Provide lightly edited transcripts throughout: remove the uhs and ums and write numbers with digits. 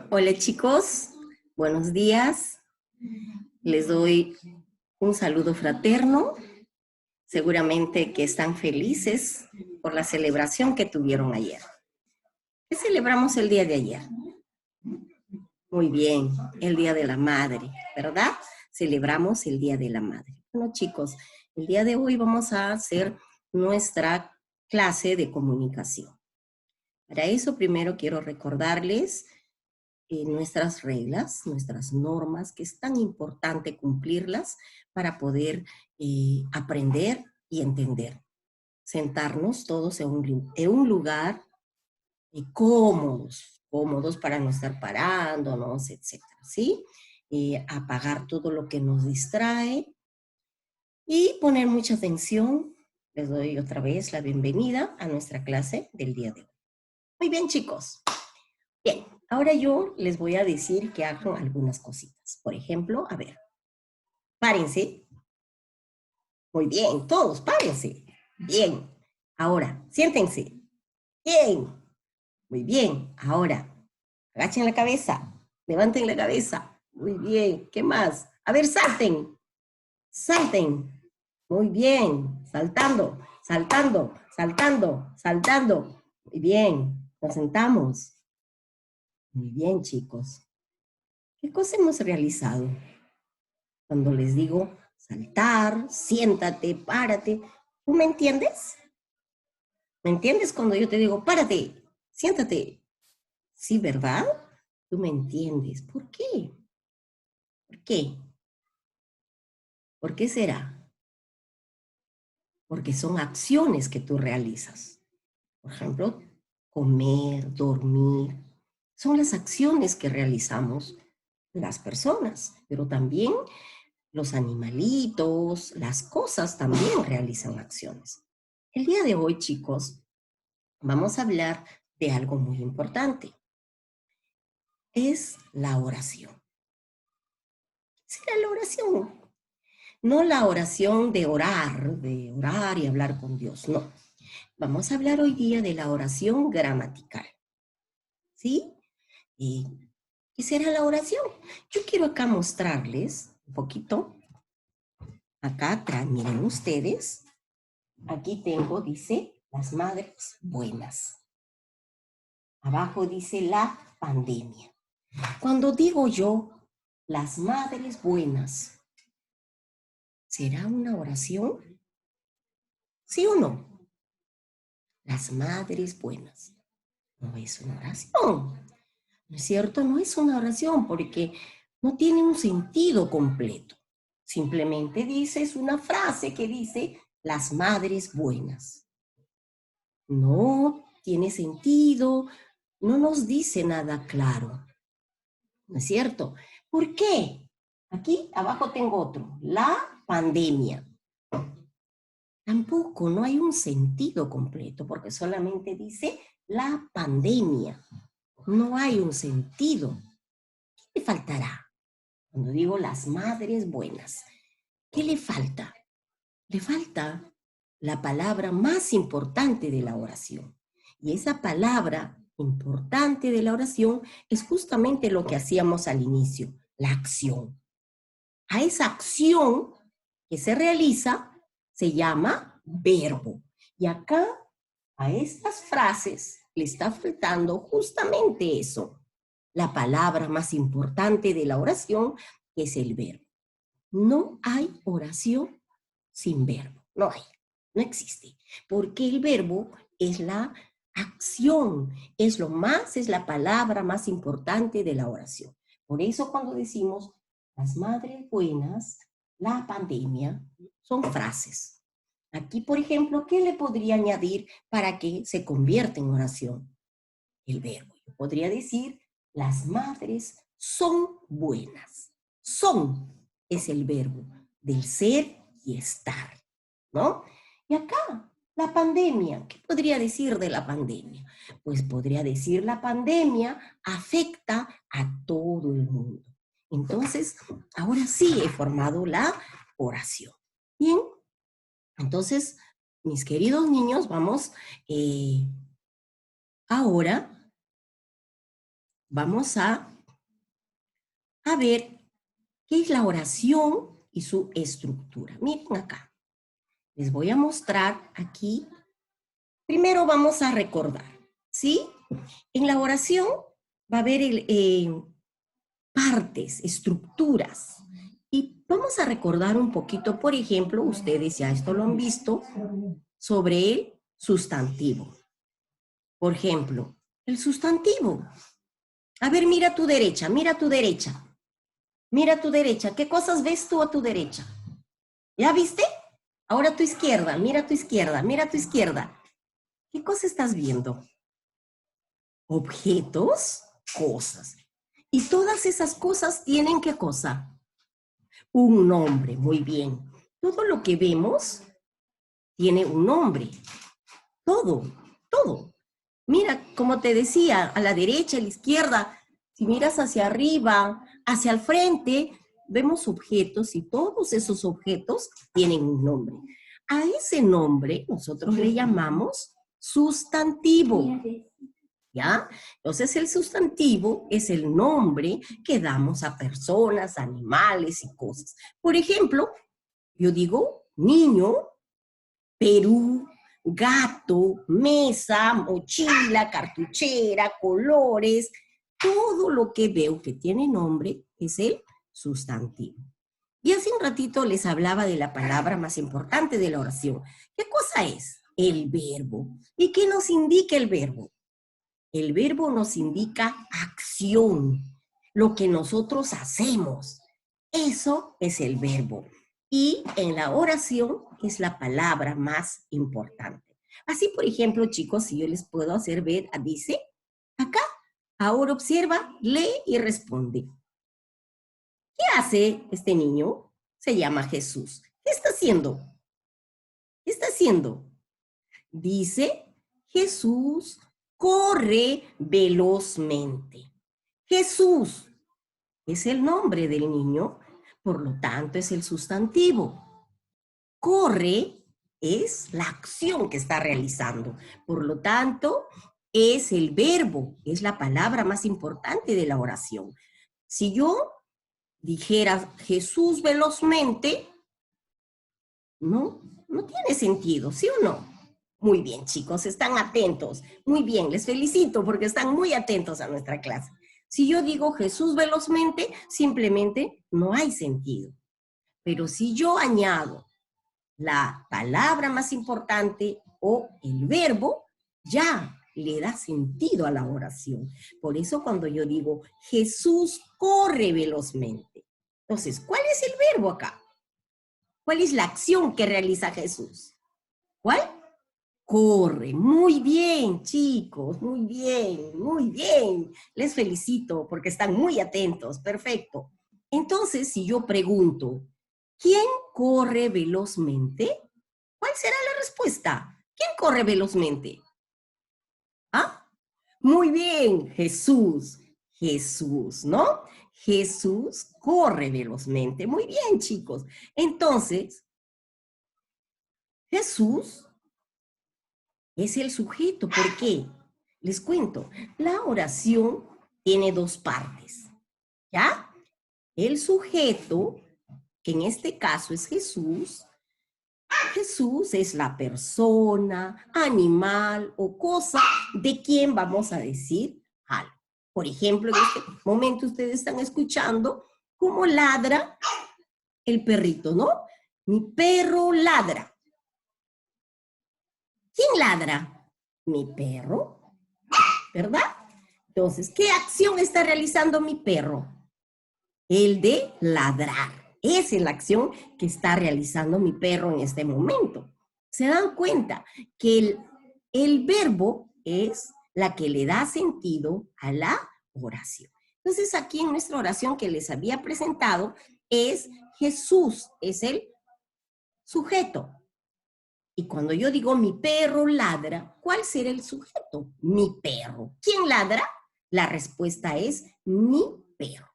Hola chicos, buenos días. Les doy un saludo fraterno. Seguramente que están felices por la celebración que tuvieron ayer. ¿Qué celebramos el día de ayer? Muy bien, el Día de la Madre, ¿verdad? Celebramos el Día de la Madre. Bueno chicos, el día de hoy vamos a hacer nuestra clase de comunicación. Para eso primero quiero recordarles nuestras reglas, nuestras normas, que es tan importante cumplirlas para poder aprender y entender. Sentarnos todos en un lugar cómodos para no estar parándonos, etcétera, ¿sí? Apagar todo lo que nos distrae y poner mucha atención. Les doy otra vez la bienvenida a nuestra clase del día de hoy. Muy bien, chicos. Bien, ahora yo les voy a decir que hagan algunas cositas. Por ejemplo, a ver, párense. Muy bien, todos, párense. Bien. Ahora, siéntense. Bien. Muy bien. Ahora, agachen la cabeza. Levanten la cabeza. Muy bien. ¿Qué más? A ver, salten. Salten. Muy bien. Saltando, saltando, saltando, saltando. Muy bien. Nos sentamos. Muy bien, chicos. ¿Qué cosa hemos realizado? Cuando les digo saltar, siéntate, párate, ¿tú me entiendes? ¿Me entiendes cuando yo te digo párate, siéntate? Sí, ¿verdad? Tú me entiendes. ¿Por qué? ¿Por qué? ¿Por qué será? Porque son acciones que tú realizas. Por ejemplo, comer, dormir. Son las acciones que realizamos las personas, pero también los animalitos, las cosas también realizan acciones. El día de hoy, chicos, vamos a hablar de algo muy importante. Es la oración. ¿Qué será la oración? No la oración de orar y hablar con Dios, no. Vamos a hablar hoy día de la oración gramatical. ¿Sí? ¿Y qué será la oración? Yo quiero acá mostrarles un poquito. Acá atrás, miren ustedes. Aquí tengo, dice, las madres buenas. Abajo dice la pandemia. Cuando digo yo, las madres buenas, ¿será una oración? ¿Sí o no? Las madres buenas. No es una oración. ¿No es cierto? No es una oración porque no tiene un sentido completo. Simplemente dice, es una frase que dice, las madres buenas. No tiene sentido, no nos dice nada claro. ¿No es cierto? ¿Por qué? Aquí abajo tengo otro, la pandemia. Tampoco, no hay un sentido completo porque solamente dice la pandemia. No hay un sentido. ¿Qué le faltará? Cuando digo las madres buenas, ¿qué le falta? Le falta la palabra más importante de la oración. Y esa palabra importante de la oración es justamente lo que hacíamos al inicio, la acción. A esa acción que se realiza se llama verbo. Y acá a estas frases le está faltando justamente eso, la palabra más importante de la oración, que es el verbo. No hay oración sin verbo, no hay, no existe, porque el verbo es la acción, es la palabra más importante de la oración. Por eso cuando decimos las madres buenas, la pandemia, son frases. Aquí, por ejemplo, ¿qué le podría añadir para que se convierta en oración? El verbo. Yo podría decir, las madres son buenas. Son es el verbo del ser y estar, ¿no? Y acá, la pandemia, ¿qué podría decir de la pandemia? Pues podría decir la pandemia afecta a todo el mundo. Entonces, ahora sí he formado la oración. Bien, entonces, mis queridos niños, vamos ahora vamos a ver qué es la oración y su estructura. Miren acá, les voy a mostrar aquí. Primero vamos a recordar, ¿sí? En la oración va a haber partes, estructuras. Y vamos a recordar un poquito, por ejemplo, ustedes ya esto lo han visto, sobre el sustantivo. Por ejemplo, el sustantivo. A ver, mira a tu derecha, mira a tu derecha. Mira a tu derecha. ¿Qué cosas ves tú a tu derecha? ¿Ya viste? Ahora a tu izquierda, mira a tu izquierda, mira a tu izquierda. ¿Qué cosa estás viendo? Objetos, cosas. Y todas esas cosas tienen ¿qué cosa? Un nombre, muy bien. Todo lo que vemos tiene un nombre. Todo, todo. Mira, como te decía, a la derecha, a la izquierda, si miras hacia arriba, hacia el frente, vemos objetos y todos esos objetos tienen un nombre. A ese nombre nosotros le llamamos sustantivo. ¿Ya? Entonces el sustantivo es el nombre que damos a personas, animales y cosas. Por ejemplo, yo digo niño, Perú, gato, mesa, mochila, cartuchera, colores, todo lo que veo que tiene nombre es el sustantivo. Y hace un ratito les hablaba de la palabra más importante de la oración. ¿Qué cosa es? El verbo. ¿Y qué nos indica el verbo? El verbo nos indica acción, lo que nosotros hacemos. Eso es el verbo. Y en la oración es la palabra más importante. Así, por ejemplo, chicos, si yo les puedo hacer ver, dice, acá, ahora observa, lee y responde. ¿Qué hace este niño? Se llama Jesús. ¿Qué está haciendo? ¿Qué está haciendo? Dice, Jesús corre velozmente. Jesús es el nombre del niño, por lo tanto es el sustantivo. Corre es la acción que está realizando, por lo tanto es el verbo, es la palabra más importante de la oración. Si yo dijera Jesús velozmente, no tiene sentido, ¿sí o no? Muy bien, chicos, están atentos. Muy bien, les felicito porque están muy atentos a nuestra clase. Si yo digo Jesús velozmente, simplemente no hay sentido. Pero si yo añado la palabra más importante o el verbo, ya le da sentido a la oración. Por eso cuando yo digo Jesús corre velozmente. Entonces, ¿cuál es el verbo acá? ¿Cuál es la acción que realiza Jesús? ¿Cuál? Corre. Muy bien, chicos, muy bien, muy bien. Les felicito porque están muy atentos. Perfecto. Entonces, si yo pregunto, ¿quién corre velozmente? ¿Cuál será la respuesta? ¿Quién corre velozmente? ¿Ah? Muy bien, Jesús. Jesús, ¿no? Jesús corre velozmente. Muy bien, chicos. Entonces, Jesús es el sujeto. ¿Por qué? Les cuento. La oración tiene dos partes. ¿Ya? El sujeto, que en este caso es Jesús. Jesús es la persona, animal o cosa de quien vamos a decir algo. Por ejemplo, en este momento ustedes están escuchando cómo ladra el perrito, ¿no? Mi perro ladra. ¿Quién ladra? Mi perro, ¿verdad? Entonces, ¿qué acción está realizando mi perro? El de ladrar. Esa es la acción que está realizando mi perro en este momento. ¿Se dan cuenta que el verbo es la que le da sentido a la oración? Entonces, aquí en nuestra oración que les había presentado es Jesús, es el sujeto. Y cuando yo digo mi perro ladra, ¿cuál será el sujeto? Mi perro. ¿Quién ladra? La respuesta es mi perro.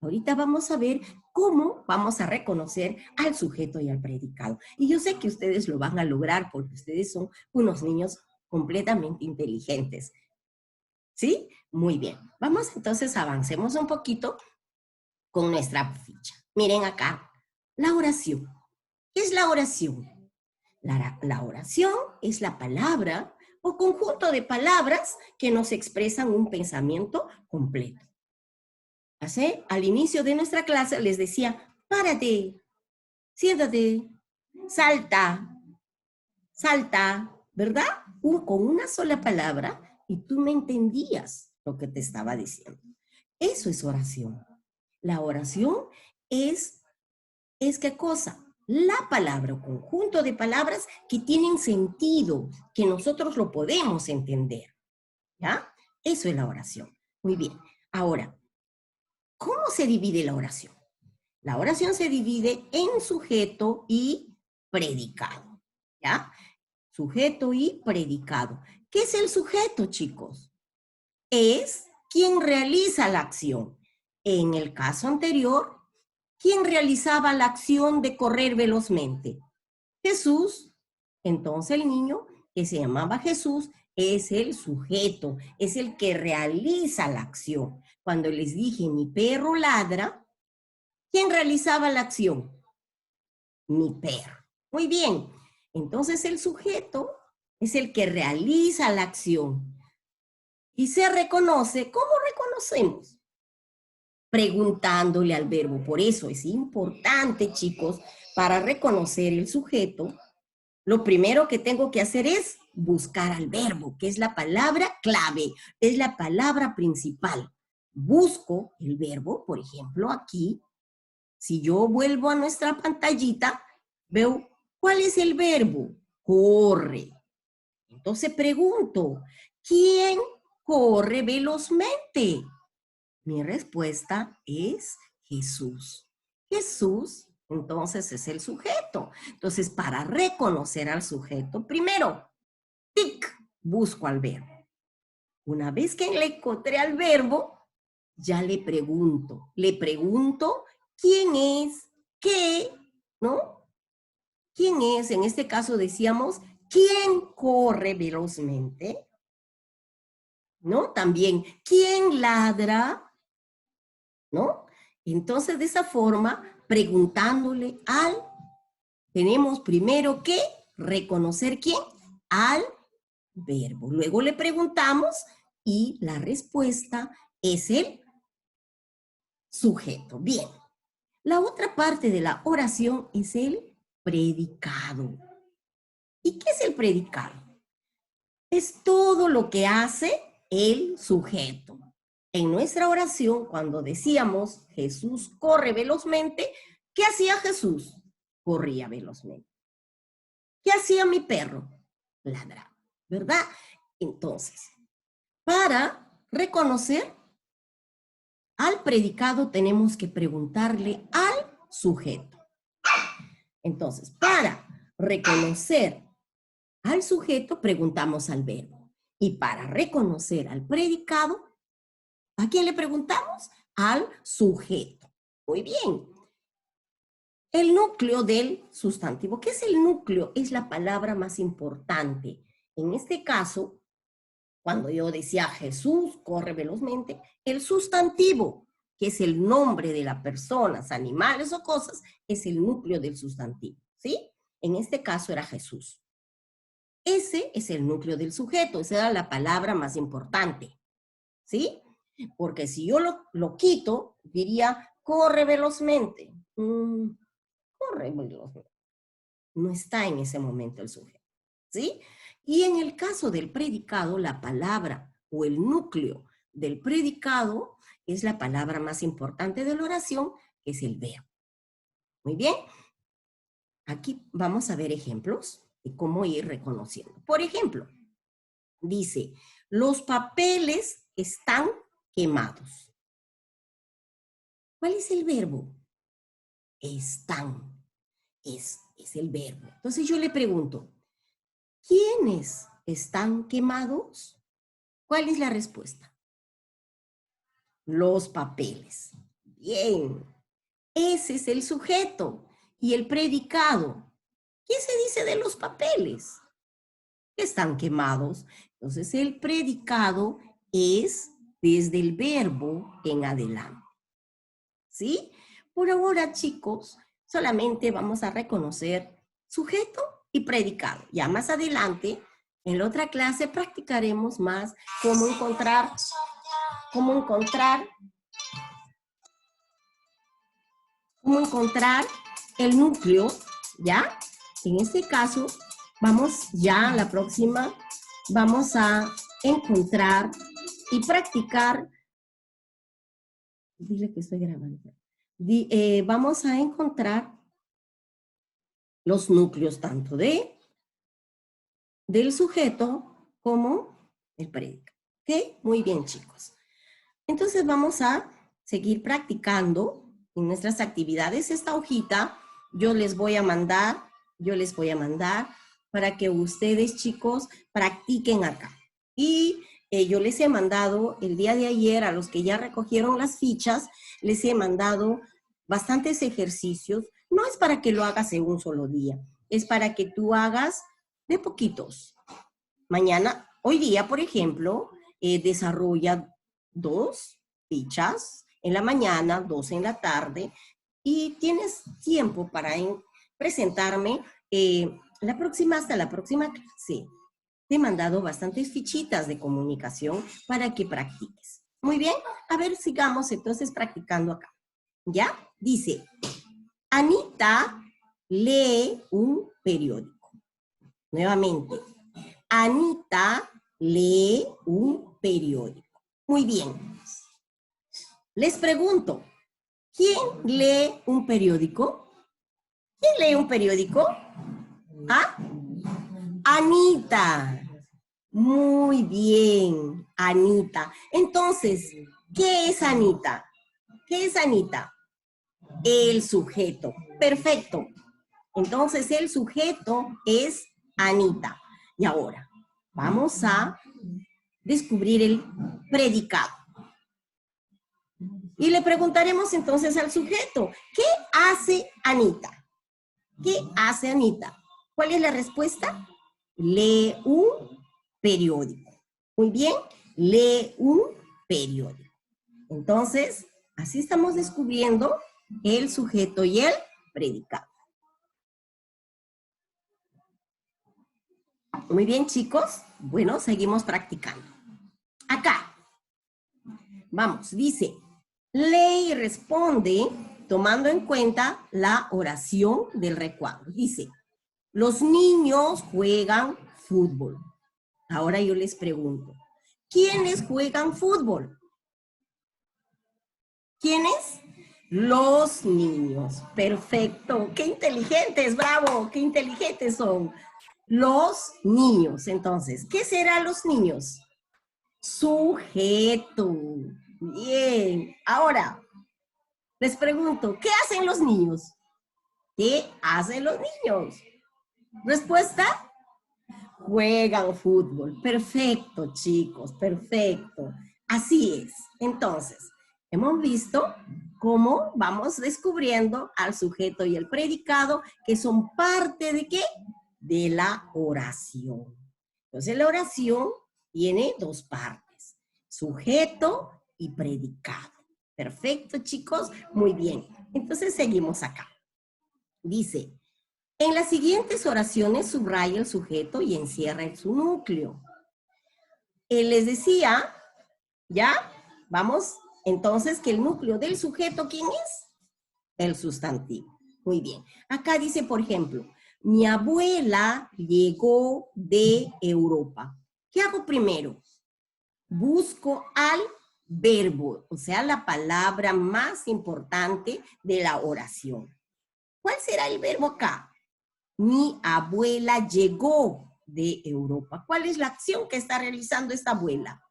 Ahorita vamos a ver cómo vamos a reconocer al sujeto y al predicado. Y yo sé que ustedes lo van a lograr porque ustedes son unos niños completamente inteligentes. ¿Sí? Muy bien. Vamos entonces, avancemos un poquito con nuestra ficha. Miren acá, la oración. ¿Qué es la oración? La oración es la palabra o conjunto de palabras que nos expresan un pensamiento completo. Así, al inicio de nuestra clase les decía, párate, siéntate, salta, salta, ¿verdad? Con una sola palabra y tú me entendías lo que te estaba diciendo. Eso es oración. La oración es ¿qué cosa? La palabra o conjunto de palabras que tienen sentido, que nosotros lo podemos entender, ¿ya? Eso es la oración. Muy bien. Ahora, ¿cómo se divide la oración? La oración se divide en sujeto y predicado, ¿ya? Sujeto y predicado. ¿Qué es el sujeto, chicos? Es quien realiza la acción. En el caso anterior, ¿quién realizaba la acción de correr velozmente? Jesús. Entonces el niño que se llamaba Jesús es el sujeto, es el que realiza la acción. Cuando les dije mi perro ladra, ¿quién realizaba la acción? Mi perro. Muy bien. Entonces el sujeto es el que realiza la acción y se reconoce. ¿Cómo reconocemos? Preguntándole al verbo. Por eso es importante, chicos, para reconocer el sujeto, lo primero que tengo que hacer es buscar al verbo, que es la palabra clave, es la palabra principal. Busco el verbo, por ejemplo, aquí. Si yo vuelvo a nuestra pantallita, veo, ¿cuál es el verbo? Corre. Entonces pregunto, ¿quién corre velozmente? Mi respuesta es Jesús. Jesús, entonces, es el sujeto. Entonces, para reconocer al sujeto, primero, tic, busco al verbo. Una vez que le encontré al verbo, ya le pregunto quién es, qué, ¿no? ¿Quién es? En este caso decíamos, ¿quién corre velozmente? ¿No? También, ¿quién ladra? ¿No? Entonces, de esa forma, preguntándole tenemos primero que reconocer quién, al verbo. Luego le preguntamos y la respuesta es el sujeto. Bien. La otra parte de la oración es el predicado. ¿Y qué es el predicado? Es todo lo que hace el sujeto. En nuestra oración, cuando decíamos Jesús corre velozmente, ¿qué hacía Jesús? Corría velozmente. ¿Qué hacía mi perro? Ladraba, ¿verdad? Entonces, para reconocer al predicado tenemos que preguntarle al sujeto. Entonces, para reconocer al sujeto, preguntamos al verbo. Y para reconocer al predicado, ¿a quién le preguntamos? Al sujeto. Muy bien. El núcleo del sustantivo. ¿Qué es el núcleo? Es la palabra más importante. En este caso, cuando yo decía Jesús corre velozmente, el sustantivo, que es el nombre de las personas, animales o cosas, es el núcleo del sustantivo. ¿Sí? En este caso era Jesús. Ese es el núcleo del sujeto, esa era la palabra más importante, ¿sí? Porque si yo lo quito, diría, corre velozmente. Corre velozmente. No está en ese momento el sujeto, ¿sí? Y en el caso del predicado, la palabra o el núcleo del predicado es la palabra más importante de la oración, que es el verbo. Muy bien. Aquí vamos a ver ejemplos de cómo ir reconociendo. Por ejemplo, dice, los papeles están quemados. ¿Cuál es el verbo? Están. Es el verbo. Entonces yo le pregunto, ¿quiénes están quemados? ¿Cuál es la respuesta? Los papeles. Bien. Ese es el sujeto. Y el predicado. ¿Qué se dice de los papeles? Están quemados. Entonces el predicado es desde el verbo en adelante. ¿Sí? Por ahora, chicos, solamente vamos a reconocer sujeto y predicado. Ya más adelante, en la otra clase, practicaremos más cómo encontrar el núcleo, ¿ya? En este caso, vamos ya, la próxima, vamos a encontrar y practicar. Dile que estoy grabando. Vamos a encontrar los núcleos tanto del sujeto como el predicado. ¿Ok? Muy bien, chicos. Entonces vamos a seguir practicando en nuestras actividades. Esta hojita yo les voy a mandar para que ustedes, chicos, practiquen acá. Y yo les he mandado el día de ayer a los que ya recogieron las fichas, les he mandado bastantes ejercicios. No es para que lo hagas en un solo día, es para que tú hagas de poquitos. Mañana, hoy día, por ejemplo, desarrolla 2 fichas en la mañana, 2 en la tarde, y tienes tiempo para presentarme hasta la próxima clase. Te he mandado bastantes fichitas de comunicación para que practiques. Muy bien, a ver, sigamos entonces practicando acá. ¿Ya? Dice, Anita lee un periódico. Nuevamente, Anita lee un periódico. Muy bien. Les pregunto, ¿quién lee un periódico? ¿Quién lee un periódico? ¿Ah? Anita. Muy bien, Anita. Entonces, ¿qué es Anita? ¿Qué es Anita? El sujeto. Perfecto. Entonces, el sujeto es Anita. Y ahora, vamos a descubrir el predicado. Y le preguntaremos entonces al sujeto, ¿qué hace Anita? ¿Qué hace Anita? ¿Cuál es la respuesta? Lee un periódico. Muy bien, lee un periódico. Entonces, así estamos descubriendo el sujeto y el predicado. Muy bien, chicos. Bueno, seguimos practicando. Acá, vamos, dice, lee y responde tomando en cuenta la oración del recuadro. Dice, los niños juegan fútbol. Ahora yo les pregunto, ¿quiénes juegan fútbol? ¿Quiénes? Los niños. Perfecto. ¡Qué inteligentes! ¡Bravo! ¡Qué inteligentes son! Los niños. Entonces, ¿qué serán los niños? Sujeto. Bien. Ahora, les pregunto, ¿qué hacen los niños? ¿Qué hacen los niños? Respuesta, juegan fútbol. Perfecto, chicos, perfecto. Así es. Entonces, hemos visto cómo vamos descubriendo al sujeto y el predicado, que son parte ¿de qué? De la oración. Entonces, la oración tiene 2 partes, sujeto y predicado. Perfecto, chicos. Muy bien. Entonces, seguimos acá. Dice, en las siguientes oraciones subraya el sujeto y encierra en su núcleo. Les decía, ¿ya? Vamos, entonces, que el núcleo del sujeto, ¿quién es? El sustantivo. Muy bien. Acá dice, por ejemplo, mi abuela llegó de Europa. ¿Qué hago primero? Busco al verbo, o sea, la palabra más importante de la oración. ¿Cuál será el verbo acá? Mi abuela llegó de Europa. ¿Cuál es la acción que está realizando esta abuela?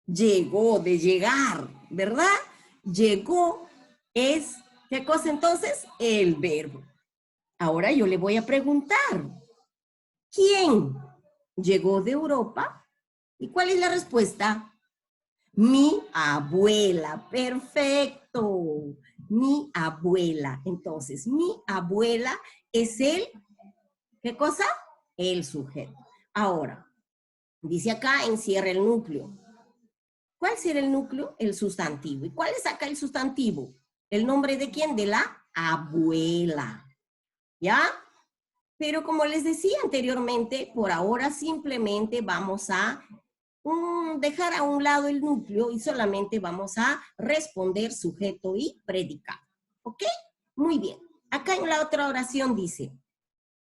Llegó, de llegar, ¿verdad? Llegó es, ¿qué cosa entonces? El verbo. Ahora yo le voy a preguntar, ¿quién llegó de Europa? ¿Y cuál es la respuesta? Mi abuela. Perfecto. Mi abuela. Entonces, mi abuela es el, ¿qué cosa? El sujeto. Ahora, Dice acá, encierra el núcleo. ¿Cuál será el núcleo? El sustantivo. ¿Y cuál es acá el sustantivo? ¿El nombre de quién? De la abuela. ¿Ya? Pero como les decía anteriormente, por ahora simplemente vamos a dejar a un lado el núcleo y solamente vamos a responder sujeto y predicado. ¿Ok? Muy bien. Acá en la otra oración dice,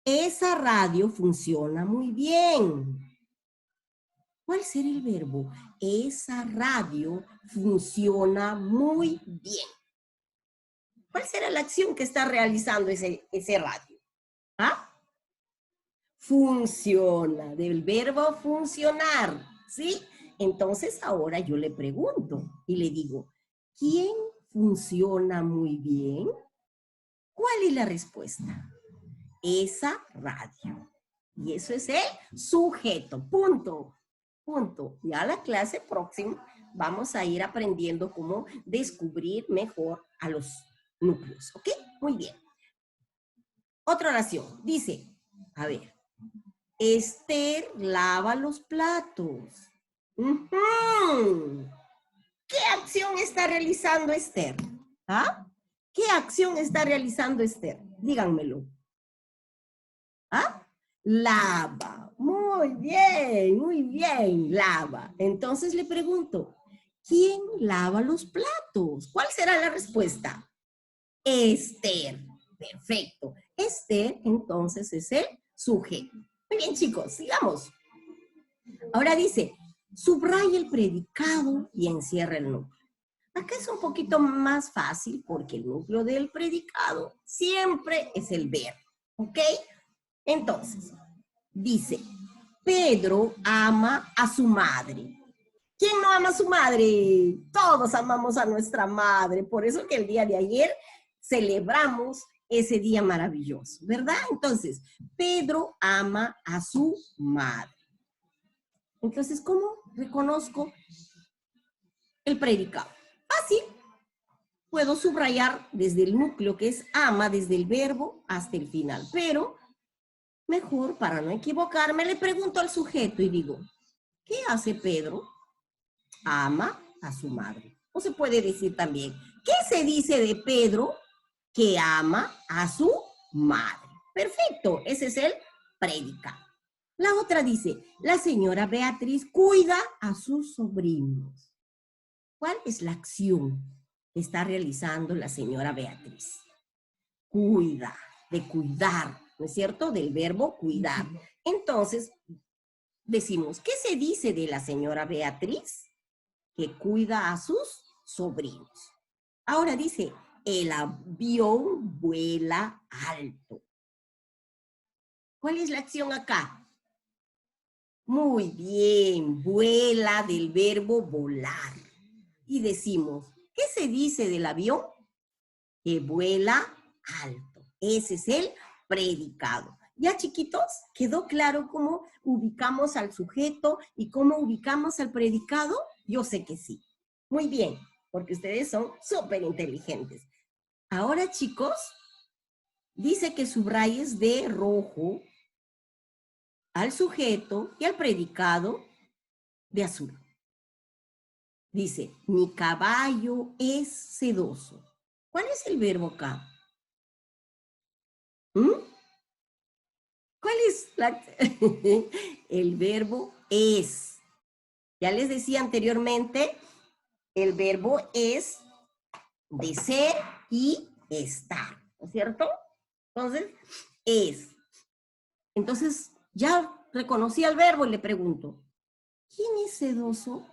esa radio funciona muy bien. ¿Cuál será el verbo? Esa radio funciona muy bien. ¿Cuál será la acción que está realizando ese radio? ¿Ah? Funciona, del verbo funcionar, ¿sí? Entonces ahora yo le pregunto y le digo, ¿quién funciona muy bien? ¿Cuál es la respuesta? Esa radio. Y eso es el sujeto, punto, punto. Ya la clase próxima vamos a ir aprendiendo cómo descubrir mejor a los núcleos, ¿ok? Muy bien. Otra oración, dice, a ver, Esther lava los platos. ¿Qué acción está realizando Esther? ¿Ah? ¿Qué acción está realizando Esther? Díganmelo. ¿Ah? Lava. Muy bien, lava. Entonces le pregunto, ¿quién lava los platos? ¿Cuál será la respuesta? Esther. Perfecto. Esther, entonces, es el sujeto. Muy bien, chicos, sigamos. Ahora dice, subraya el predicado y encierra el núcleo. Acá es un poquito más fácil porque el núcleo del predicado siempre es el verbo, ¿ok? Entonces, dice, Pedro ama a su madre. ¿Quién no ama a su madre? Todos amamos a nuestra madre. Por eso que el día de ayer celebramos ese día maravilloso, ¿verdad? Entonces, Pedro ama a su madre. Entonces, ¿cómo reconozco el predicado? Fácil. Puedo subrayar desde el núcleo que es ama, desde el verbo hasta el final. Pero mejor, para no equivocarme, le pregunto al sujeto y digo, ¿qué hace Pedro? Ama a su madre. O se puede decir también, ¿qué se dice de Pedro? Que ama a su madre. Perfecto, ese es el predicado. La otra dice, la señora Beatriz cuida a sus sobrinos. ¿Cuál es la acción que está realizando la señora Beatriz? Cuida, de cuidar, ¿no es cierto? Del verbo cuidar. Entonces, decimos, ¿qué se dice de la señora Beatriz? Que cuida a sus sobrinos. Ahora dice, el avión vuela alto. ¿Cuál es la acción acá? Muy bien, vuela del verbo volar. Y decimos, ¿qué se dice del avión? Que vuela alto. Ese es el predicado. ¿Ya, chiquitos? ¿Quedó claro cómo ubicamos al sujeto y cómo ubicamos al predicado? Yo sé que sí. Muy bien, porque ustedes son súper inteligentes. Ahora, chicos, dice que subrayes de rojo al sujeto y al predicado de azul. Dice, mi caballo es sedoso. ¿Cuál es el verbo acá? ¿Cuál es la... El verbo es. Ya les decía anteriormente, el verbo es de ser y estar, ¿no es cierto? Entonces, es. Entonces, ya reconocí al verbo y le pregunto, ¿quién es sedoso?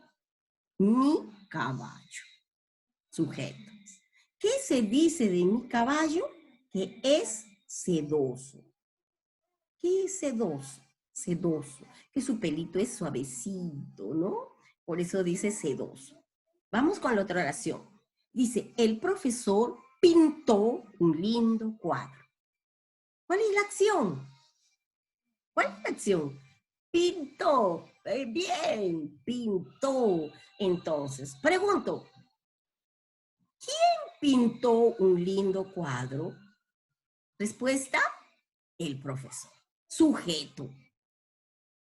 Mi caballo. Sujeto. ¿Qué se dice de mi caballo? Que es sedoso. ¿Qué es sedoso? Sedoso. Que su pelito es suavecito, ¿no? Por eso dice sedoso. Vamos con la otra oración. Dice, el profesor pintó un lindo cuadro. ¿Cuál es la acción? ¿Cuál es la acción? Pintó. Bien, pintó. Entonces, pregunto, ¿quién pintó un lindo cuadro? Respuesta, el profesor. Sujeto.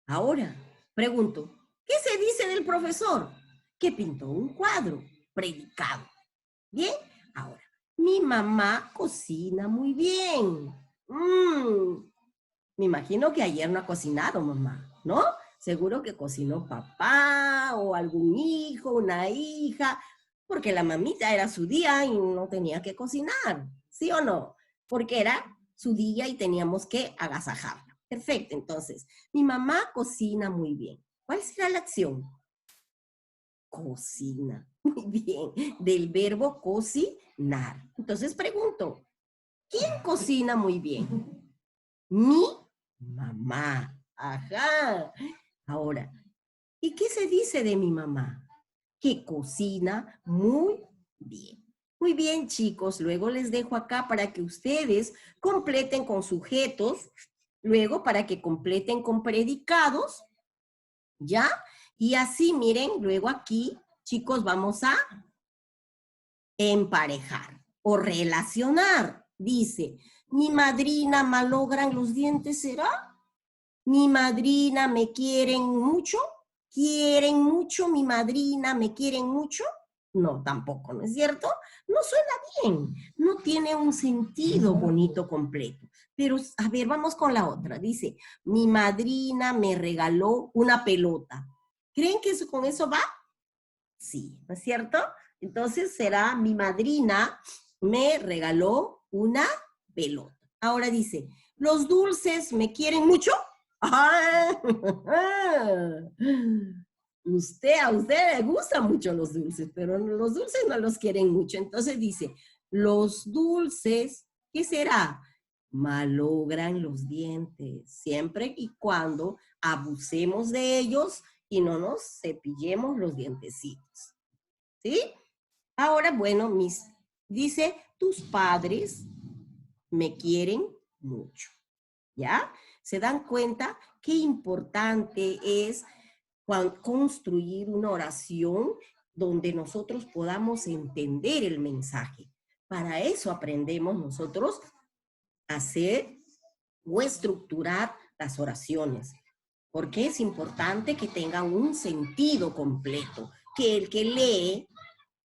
Ahora, Pregunto, ¿qué se dice del profesor? Que pintó un cuadro, predicado. Bien, ahora, mi mamá cocina muy bien. Me imagino que ayer no ha cocinado mamá, ¿no? Seguro que cocinó papá o algún hijo, una hija, porque la mamita era su día y no tenía que cocinar, ¿sí o no? Porque era su día y teníamos que agasajarla. Perfecto, entonces, mi mamá cocina muy bien. ¿Cuál será la acción? Cocina. Muy bien, del verbo cocinar. Entonces pregunto, ¿quién cocina muy bien? Mi mamá. Ajá. Ahora, ¿y qué se dice de mi mamá? Que cocina muy bien. Muy bien, chicos. Luego les dejo acá para que ustedes completen con sujetos, luego para que completen con predicados, ¿ya? Y así, miren, luego aquí, chicos, vamos a emparejar o relacionar. Dice, mi madrina malogran los dientes, ¿será? Mi madrina me quieren mucho. ¿Quieren mucho mi madrina? ¿Me quieren mucho? No, tampoco, ¿no es cierto? No suena bien, no tiene un sentido bonito completo. Pero, a ver, vamos con la otra. Dice, mi madrina me regaló una pelota. ¿Creen que eso, con eso va? Sí, ¿no es cierto? Entonces será mi madrina me regaló una pelota. Ahora dice, ¿los dulces me quieren mucho? ¡Ah! A usted le gustan mucho los dulces, pero los dulces no los quieren mucho. Entonces dice, los dulces, ¿qué será? Malogran los dientes, siempre y cuando abusemos de ellos y no nos cepillemos los dientecitos. ¿Sí? Ahora, bueno, dice, tus padres me quieren mucho. ¿Ya? ¿Se dan cuenta qué importante es construir una oración donde nosotros podamos entender el mensaje? Para eso aprendemos nosotros a hacer o estructurar las oraciones, porque es importante que tengan un sentido completo, que el que lee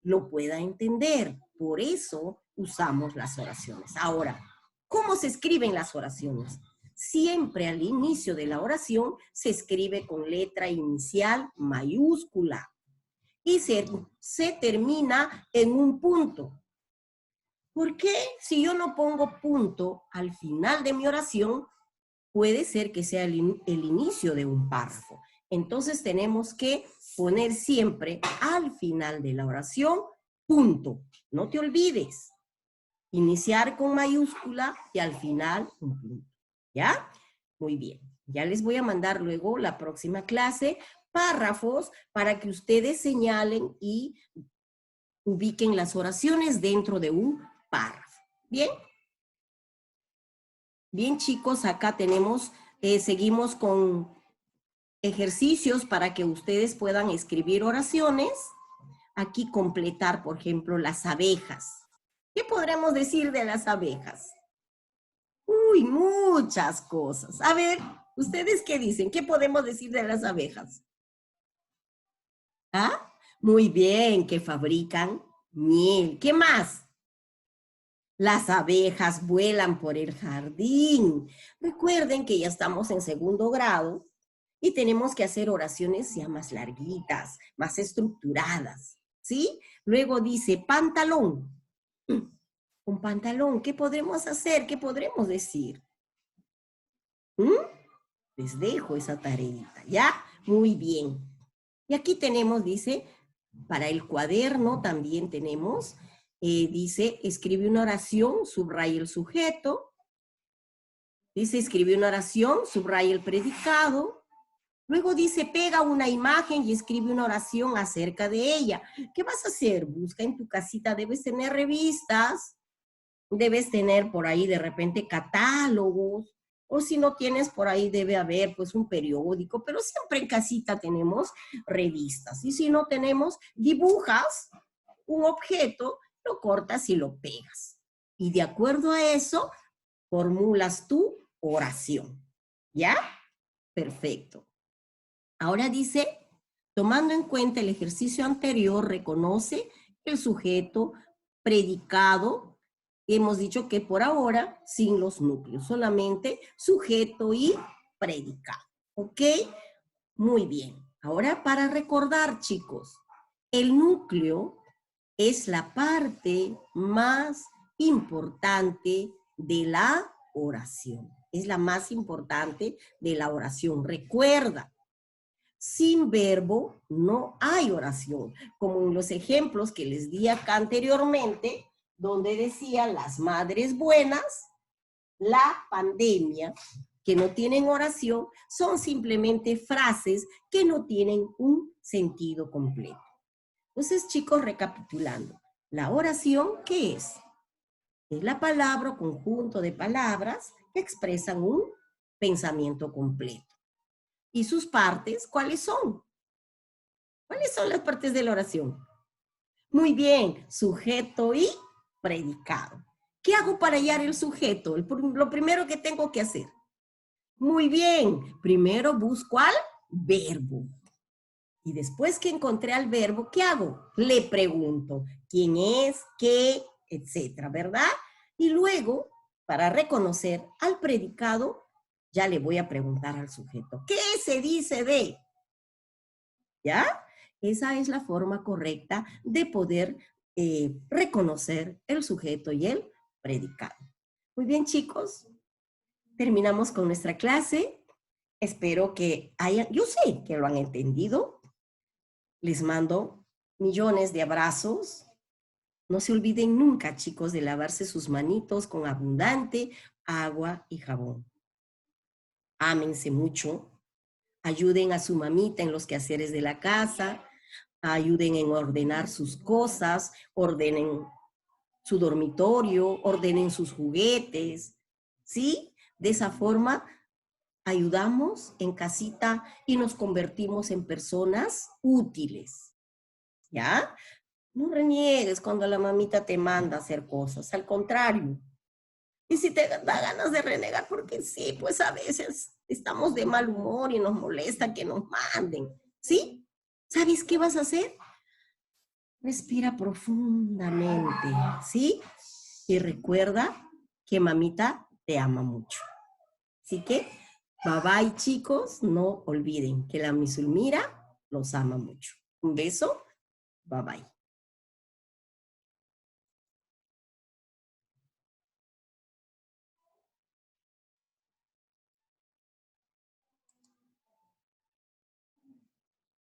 lo pueda entender. Por eso usamos las oraciones. Ahora, ¿cómo se escriben las oraciones? Siempre al inicio de la oración se escribe con letra inicial mayúscula y se termina en un punto. ¿Por qué si yo no pongo punto al final de mi oración, puede ser que sea el inicio de un párrafo? Entonces tenemos que poner siempre al final de la oración punto. No te olvides. Iniciar con mayúscula y al final un punto. ¿Ya? Muy bien. Ya les voy a mandar luego la próxima clase párrafos para que ustedes señalen y ubiquen las oraciones dentro de un párrafo. ¿Bien? Bien, chicos, acá tenemos, seguimos con ejercicios para que ustedes puedan escribir oraciones. Aquí completar, por ejemplo, las abejas. ¿Qué podremos decir de las abejas? Uy, muchas cosas. A ver, ¿ustedes qué dicen? ¿Qué podemos decir de las abejas? ¿Ah? Muy bien, que fabrican miel. ¿Qué más? Las abejas vuelan por el jardín. Recuerden que ya estamos en segundo grado y tenemos que hacer oraciones ya más larguitas, más estructuradas, ¿sí? Luego dice pantalón. Un pantalón, ¿qué podremos hacer? ¿Qué podremos decir? Les dejo esa tareita, ¿ya? Muy bien. Y aquí tenemos, dice, para el cuaderno también tenemos, dice, escribe una oración, subraya el sujeto. Dice, escribe una oración, subraya el predicado. Luego dice, pega una imagen y escribe una oración acerca de ella. ¿Qué vas a hacer? Busca en tu casita, debes tener revistas, debes tener por ahí de repente catálogos, o si no tienes por ahí debe haber pues un periódico, pero siempre en casita tenemos revistas. Y si no tenemos, dibujas un objeto, lo cortas y lo pegas. Y de acuerdo a eso, formulas tu oración. ¿Ya? Perfecto. Ahora dice, tomando en cuenta el ejercicio anterior, reconoce el sujeto, predicado. Hemos dicho que por ahora sin los núcleos, solamente sujeto y predicado. ¿Ok? Muy bien. Ahora para recordar, chicos, el núcleo es la parte más importante de la oración. Es la más importante de la oración. Recuerda, sin verbo no hay oración, como en los ejemplos que les di acá anteriormente, donde decían las madres buenas, la pandemia, que no tienen oración, son simplemente frases que no tienen un sentido completo. Entonces, chicos, recapitulando, la oración, ¿qué es? Es la palabra o conjunto de palabras que expresan un pensamiento completo. ¿Y sus partes cuáles son? ¿Cuáles son las partes de la oración? Muy bien, sujeto y predicado. ¿Qué hago para hallar el sujeto? Lo primero que tengo que hacer. Muy bien, primero busco al verbo. Y después que encontré al verbo, ¿qué hago? Le pregunto quién es, qué, etcétera, ¿verdad? Y luego, para reconocer al predicado, ya le voy a preguntar al sujeto, ¿qué se dice de? ¿Ya? Esa es la forma correcta de poder reconocer el sujeto y el predicado. Muy bien, chicos. Terminamos con nuestra clase. Espero que hayan, yo sé que lo han entendido. Les mando millones de abrazos. No se olviden nunca, chicos, de lavarse sus manitos con abundante agua y jabón. Ámense mucho. Ayuden a su mamita en los quehaceres de la casa. Ayuden en ordenar sus cosas. Ordenen su dormitorio. Ordenen sus juguetes. ¿Sí? De esa forma ayudamos en casita y nos convertimos en personas útiles. ¿Ya? No reniegues cuando la mamita te manda a hacer cosas, al contrario. Y si te da ganas de renegar, porque sí, pues a veces estamos de mal humor y nos molesta que nos manden, ¿sí? ¿Sabes qué vas a hacer? Respira profundamente, ¿sí? Y recuerda que mamita te ama mucho. Así que, bye bye, chicos. No olviden que la Miss Ulmira los ama mucho. Un beso. Bye bye.